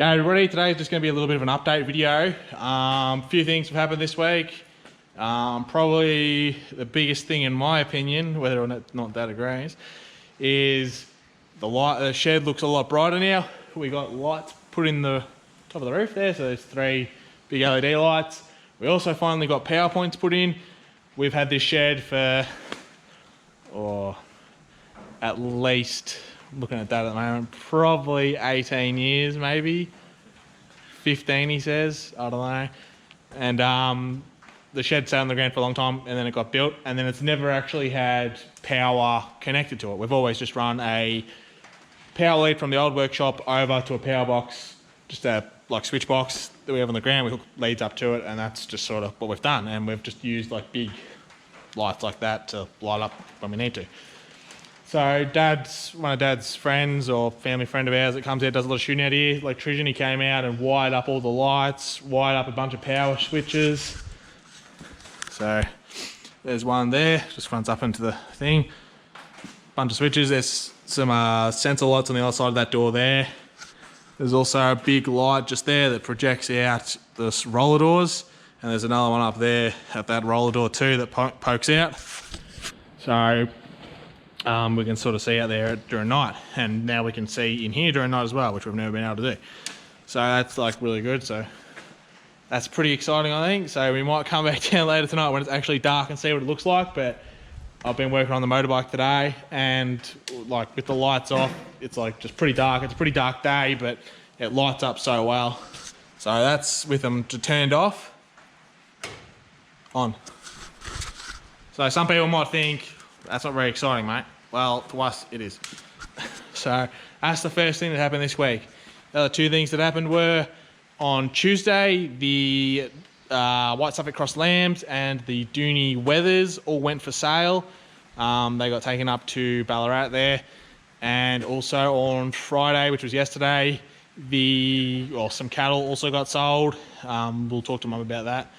G'day everybody, today is just going to be a little bit of an update video. A few things have happened this week. Probably the biggest thing in my opinion, whether or not that agrees, is the shed looks a lot brighter now. We got lights put in the top of the roof there, so there's 3 big LED lights. We also finally got power points put in. We've had this shed for, at least, looking at that at the moment, probably 18 years, maybe 15 he says, I don't know. And the shed sat on the ground for a long time, and then it got built, and then it's never actually had power connected to it. We've always just run a power lead from the old workshop over to a power box, just a like switch box that we have on the ground. We hook leads up to it, and that's just sort of what we've done. And we've just used like big lights like that to light up when we need to. So one of Dad's friends or family friend of ours that comes out, does a lot of shooting out here, electrician, he came out and wired up all the lights, wired up a bunch of power switches. So there's one there, just runs up into the thing. Bunch of switches, there's some sensor lights on the other side of that door there. There's also a big light just there that projects out the roller doors, and there's another one up there at that roller door too that pokes out. So we can sort of see out there during night, and now we can see in here during night as well, which we've never been able to do. So that's like really good. So that's pretty exciting, I think. So we might come back down later tonight when it's actually dark and see what it looks like. But I've been working on the motorbike today, and like with the lights off, it's like just pretty dark. It's a pretty dark day, but it lights up so well. So that's with them turned off, on. So some people might think, that's not very exciting, mate. Well, to us, it is. So that's the first thing that happened this week. The other 2 things that happened were, on Tuesday, the White Suffolk Cross Lambs and the Dohne Weathers all went for sale. They got taken up to Ballarat there. And also on Friday, which was yesterday, some cattle also got sold. We'll talk to Mum about that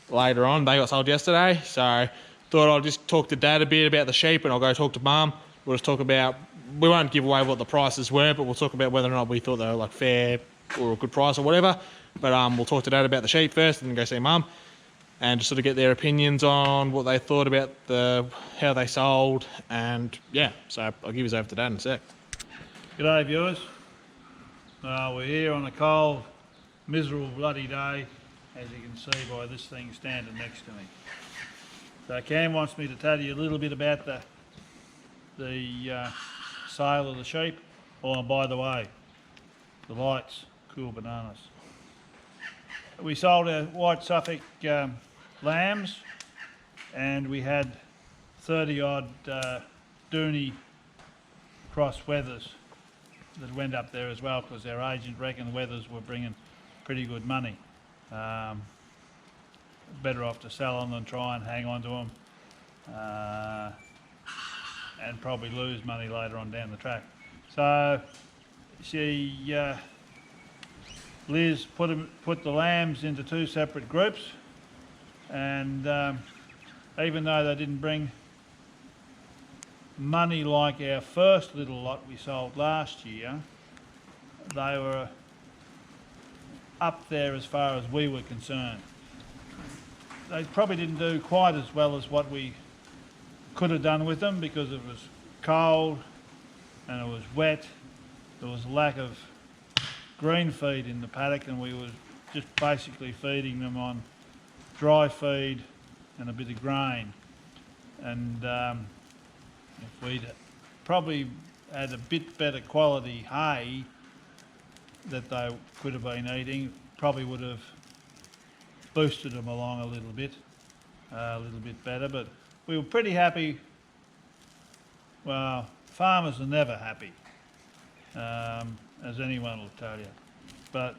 later on. They got sold yesterday. So thought I'd just talk to Dad a bit about the sheep, and I'll go talk to Mum. We'll just talk about, we won't give away what the prices were, but we'll talk about whether or not we thought they were like fair or a good price or whatever. But we'll talk to Dad about the sheep first and then go see Mum, and just sort of get their opinions on what they thought about how they sold. And yeah, so I'll give you over to Dad in a sec. G'day viewers. We're here on a cold, miserable bloody day, as you can see by this thing standing next to me. So Cam wants me to tell you a little bit about the sale of the sheep. Oh, and by the way, the lights, cool bananas. We sold our White Suffolk lambs, and we had 30 odd Dohne cross weathers that went up there as well, because our agent reckoned the weathers were bringing pretty good money. Better off to sell them than try and hang on to them and probably lose money later on down the track. So Liz put the lambs into 2 separate groups, and even though they didn't bring money like our first little lot we sold last year, they were up there as far as we were concerned. They probably didn't do quite as well as what we could have done with them, because it was cold and it was wet. There was a lack of green feed in the paddock, and we were just basically feeding them on dry feed and a bit of grain. And if we'd probably had a bit better quality hay that they could have been eating, probably would have boosted them along a little bit better. But we were pretty happy. Well, farmers are never happy, as anyone will tell you, but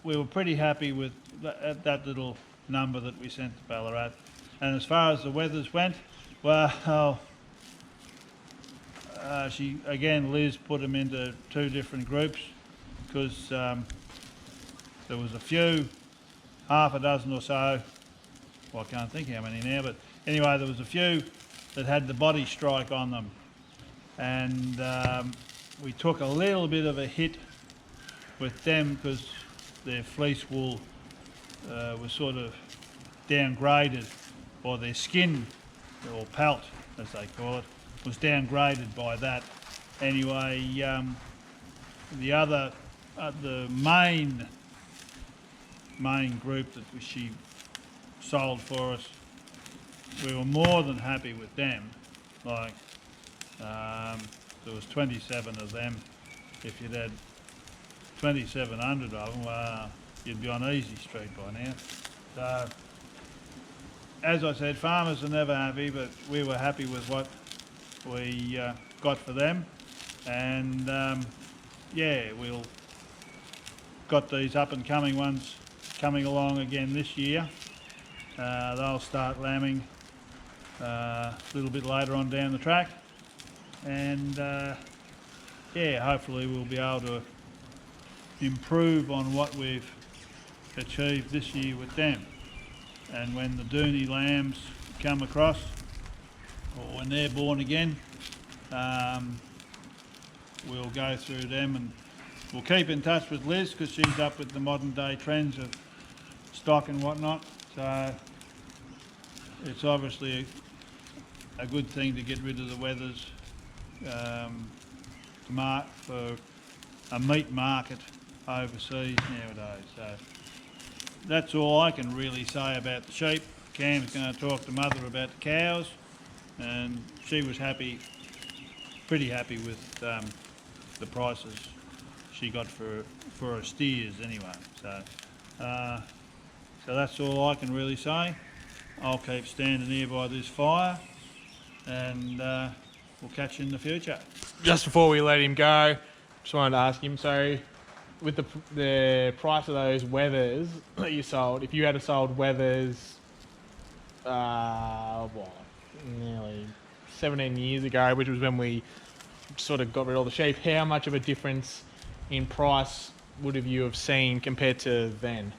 we were pretty happy with that little number that we sent to Ballarat. And as far as the weathers went, well, Liz put them into 2 different groups, because there was a few, half a dozen or so, well, I can't think how many now, but anyway, there was a few that had the body strike on them, and we took a little bit of a hit with them because their fleece wool was sort of downgraded, or their skin, or pelt as they call it, was downgraded by that. Anyway, the other, the main group that she sold for us, we were more than happy with them. Like, there was 27 of them. If you'd had 2,700 of them, you'd be on Easy Street by now. So, as I said, farmers are never happy, but we were happy with what we got for them. And yeah, we'll got these up and coming ones coming along again this year. They'll start lambing a little bit later on down the track. And yeah, hopefully we'll be able to improve on what we've achieved this year with them. And when the Dohne lambs come across, or when they're born again, we'll go through them, and we'll keep in touch with Liz because she's up with the modern day trends of stock and whatnot. So it's obviously a good thing to get rid of the wethers for a meat market overseas nowadays. So that's all I can really say about the sheep. Cam's going to talk to Mother about the cows, and she was happy, pretty happy with the prices she got for her steers anyway. So that's all I can really say. I'll keep standing here by this fire, and we'll catch you in the future. Just before we let him go, just wanted to ask him, so with the price of those wethers that you sold, if you had sold wethers, nearly 17 years ago, which was when we sort of got rid of all the sheep, how much of a difference in price would have you have seen compared to then?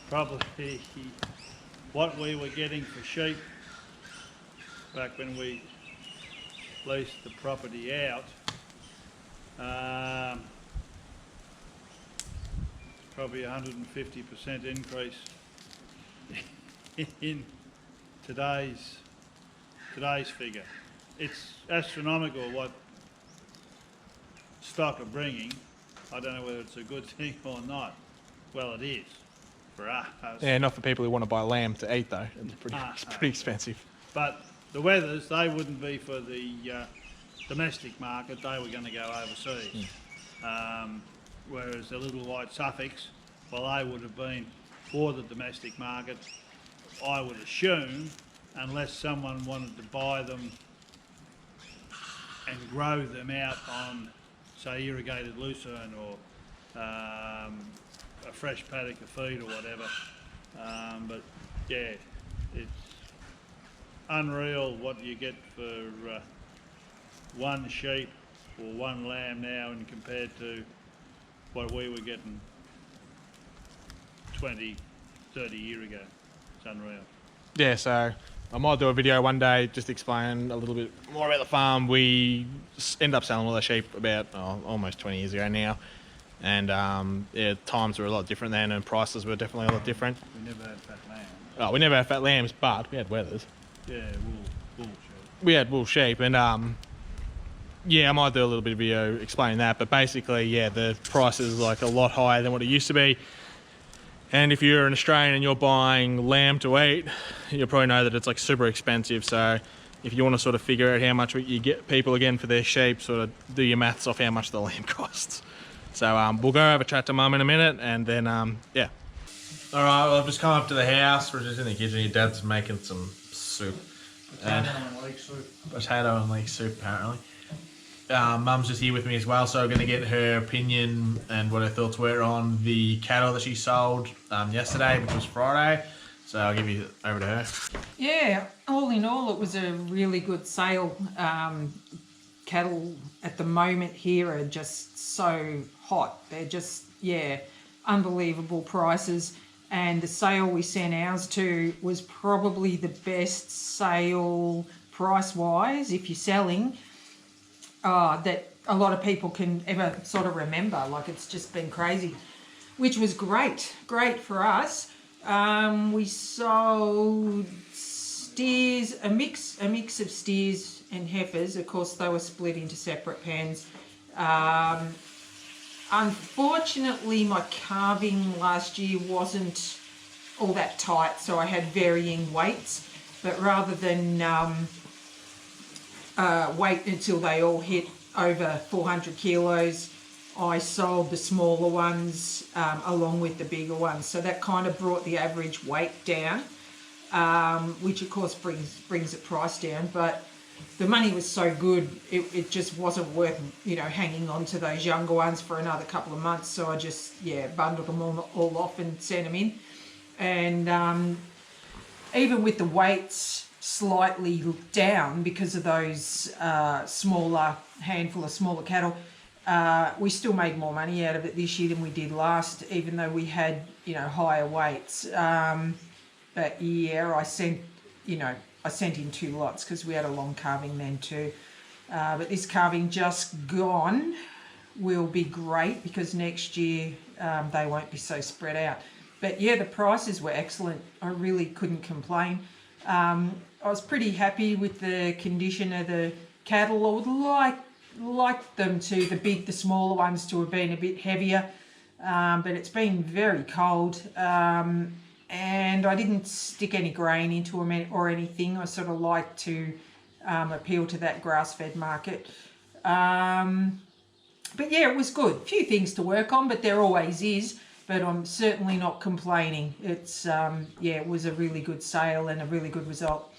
Probably what we were getting for sheep back when we leased the property out, probably 150% increase in today's figure. It's astronomical what stock are bringing. I don't know whether it's a good thing or not. Well, it is for us. Yeah, not for people who want to buy lamb to eat though. It's pretty expensive. But the wethers, they wouldn't be for the domestic market. They were going to go overseas. Whereas the little white Suffolks, well, they would have been for the domestic market, I would assume, unless someone wanted to buy them and grow them out on, say, irrigated lucerne or a fresh paddock of feed or whatever. But yeah, it's unreal what you get for one sheep or one lamb now, and compared to what we were getting 20, 30 years ago. It's unreal. Yeah, so I might do a video one day just explain a little bit more about the farm. We ended up selling all the sheep about almost 20 years ago now, and yeah, times were a lot different then, and prices were definitely a lot different. We never had fat lambs. Oh, we never had fat lambs, but we had wethers. Yeah, wool sheep. We had wool sheep, and yeah, I might do a little bit of video explaining that, but basically, yeah, the price is like a lot higher than what it used to be. And if you're an Australian and you're buying lamb to eat, you'll probably know that it's like super expensive. So if you want to sort of figure out how much you get people again for their sheep, sort of do your maths off how much the lamb costs. So we'll go have a chat to Mum in a minute, and then yeah. All right, well, I've just come up to the house. We're just in the kitchen. Your dad's making some soup. Potato and leek soup. Potato and leek soup, apparently. Mum's just here with me as well, so we're going to get her opinion and what her thoughts were on the cattle that she sold yesterday, which was Friday. So I'll give you over to her. Yeah, all in all, it was a really good sale. Cattle at the moment here are just so hot. They're just, yeah, unbelievable prices. And the sale we sent ours to was probably the best sale price wise, if you're selling, that a lot of people can ever sort of remember. Like, it's just been crazy, which was great for us. We sold steers, a mix of steers and heifers. Of course, they were split into separate pens. Unfortunately, my calving last year wasn't all that tight, so I had varying weights. But rather than wait until they all hit over 400 kilos, I sold the smaller ones along with the bigger ones. So that kind of brought the average weight down, which of course brings the price down. But the money was so good, it just wasn't worth, you know, hanging on to those younger ones for another couple of months. So I just, bundled them all off and sent them in. And even with the weights slightly down because of those handful of smaller cattle, we still made more money out of it this year than we did last, even though we had, you know, higher weights. But yeah, I sent in 2 lots because we had a long calving then too. But this calving just gone will be great because next year they won't be so spread out. But yeah, the prices were excellent. I really couldn't complain. I was pretty happy with the condition of the cattle. I would like them to, the smaller ones to have been a bit heavier. But it's been very cold. And I didn't stick any grain into them or anything. I sort of like to appeal to that grass-fed market. But yeah, it was good. A few things to work on, but there always is. But I'm certainly not complaining. It's, it was a really good sale and a really good result.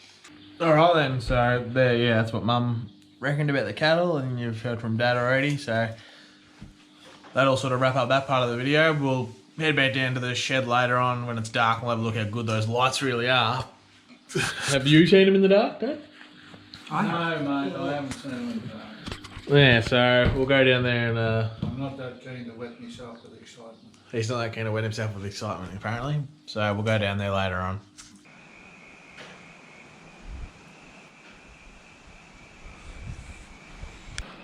All right then, so there, that's what Mum reckoned about the cattle, and you've heard from Dad already. So that'll sort of wrap up that part of the video. We'll head back down to the shed later on when it's dark, and we'll have a look how good those lights really are. Have you seen them in the dark, Dad? No, mate, I haven't seen them in the dark. Yeah, so we'll go down there and... I'm not that keen to wet myself with excitement. He's not that keen to wet himself with excitement, apparently. So we'll go down there later on.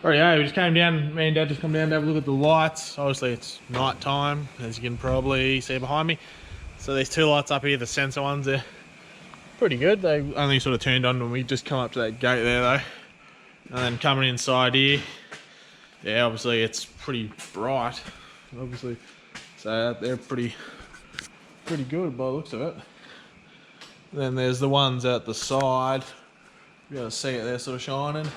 Alright, we just came down, me and Dad just come down to have a look at the lights. Obviously it's night time, as you can probably see behind me. So these 2 lights up here, the sensor ones, they're pretty good. They only sort of turned on when we just come up to that gate there though. And then coming inside here, yeah, obviously it's pretty bright, obviously. So they're pretty good by the looks of it. Then there's the ones at the side. You gotta see it, they're sort of shining.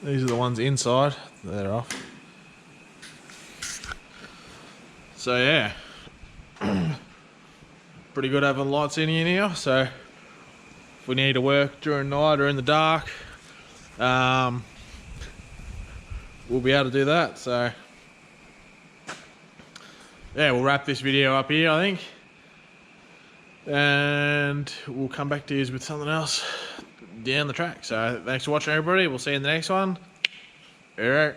These are the ones inside. They're off. So yeah, pretty good having lights in here now. So if we need to work during night or in the dark, we'll be able to do that. So yeah, we'll wrap this video up here, I think, and we'll come back to you with something else down the track. So thanks for watching, everybody. We'll see you in the next one. All right.